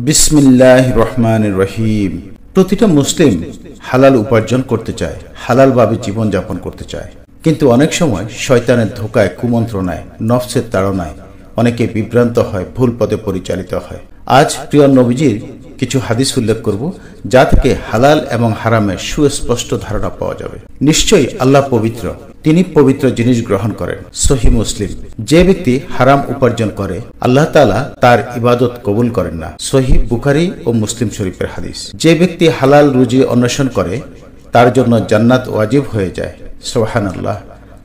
বিসমিল্লাহির রহমানির রহিম। প্রতিটা মুসলিম হালাল উপার্জন করতে চায়, হালালভাবে জীবন যাপন করতে চায়, কিন্তু অনেক সময় শয়তানের ধোকায়, কুমন্ত্রণায়, নফসের তাড়নায় অনেকে বিভ্রান্ত হয়, ভুল পথে পরিচালিত হয়। আজ প্রিয় নবীজির কিছু হাদিস উল্লেখ করব, যা থেকে হালাল এবং হারামের সুস্পষ্ট ধারণা পাওয়া যাবে। নিশ্চয়ই আল্লাহ পবিত্র, তিনি পবিত্র জিনিস গ্রহণ করেন। সহিহ মুসলিম। যে ব্যক্তি হারাম উপার্জন করে, আল্লাহ তাআলা তার ইবাদত কবুল করেন না। সহিহ বুখারী ও মুসলিম শরীফের হাদিস। যে ব্যক্তি হালাল রুজি অন্বেষণ করে, তার জন্য জান্নাত ওয়াজিব হয়ে যায়। সুবহানাল্লাহ।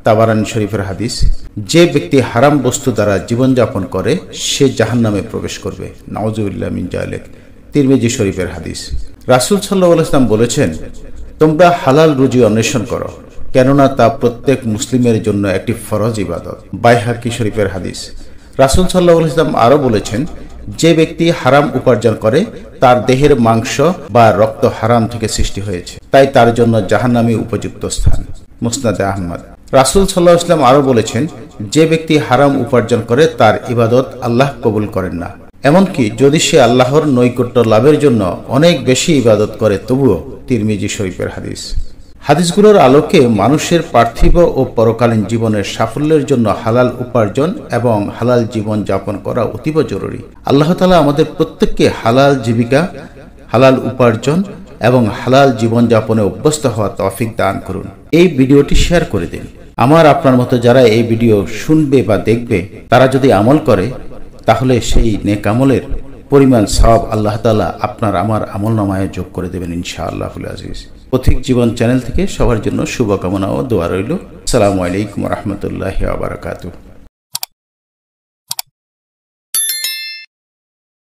তাবারানী শরীফের হাদিস। যে ব্যক্তি হারাম বস্তু দ্বারা জীবনযাপন করে, সে জাহান্নামে প্রবেশ করবে। নাউজুবিল্লাহ মিন যালিক। তিরমিজি শরীফের হাদিস। রাসূল সাল্লাল্লাহু আলাইহি ওয়াসাল্লাম বলেছেন, তোমরা হালাল রুজি অন্বেষণ করো, কেননা তা প্রত্যেক মুসলিমের জন্য একটি ফরজ ইবাদত। বাইহাকি শরীফের হাদিস। রাসূল সাল্লাল্লাহু আলাইহি ওয়াসাল্লাম আরো বলেছেন, যে ব্যক্তি হারাম উপার্জন করে, তার দেহের মাংস বা রক্ত হারাম থেকে সৃষ্টি হয়েছে, তাই তার জন্য জাহান্নামী উপযুক্ত স্থান। মুসনাদে আহমদ। রাসূল সাল্লাল্লাহু আলাইহি ওয়াসাল্লাম আরো বলেছেন, যে ব্যক্তি হারাম উপার্জন করে, তার ইবাদত আল্লাহ কবুল করেন না। এমনকি যদি সে আল্লাহর নৈকট্য লাভের জন্য অনেক বেশি ইবাদত করে, তবুও। তিরমিজি শরীফের হাদিস। হাদিসগুলোর আলোকে মানুষের পার্থিব ও পরকালীন জীবনের সাফল্যের জন্য হালাল উপার্জন এবং হালাল জীবন যাপন করা অতীব জরুরি। আল্লাহ তাআলা আমাদের প্রত্যেককে হালাল জীবিকা, হালাল উপার্জন এবং হালাল জীবন যাপনে অভ্যস্ত হওয়া তৌফিক দান করুন। এই ভিডিওটি শেয়ার করে দিন। আমার আপনার মতো যারা এই ভিডিও শুনবে বা দেখবে, তারা যদি আমল করে, তাহলে সেই নেক আমলের পরিমাণ সওয়াব আল্লাহ তাআলা আপনার আমার আমলনামায় যোগ করে দেবেন ইনশাআল্লাহুল আজিজ। পথিক জীবন চ্যানেল থেকে সবার জন্য শুভকামনা ও দোয়া রইল। আসসালামু আলাইকুম ওয়া রাহমাতুল্লাহি ওয়া বারাকাতুহু।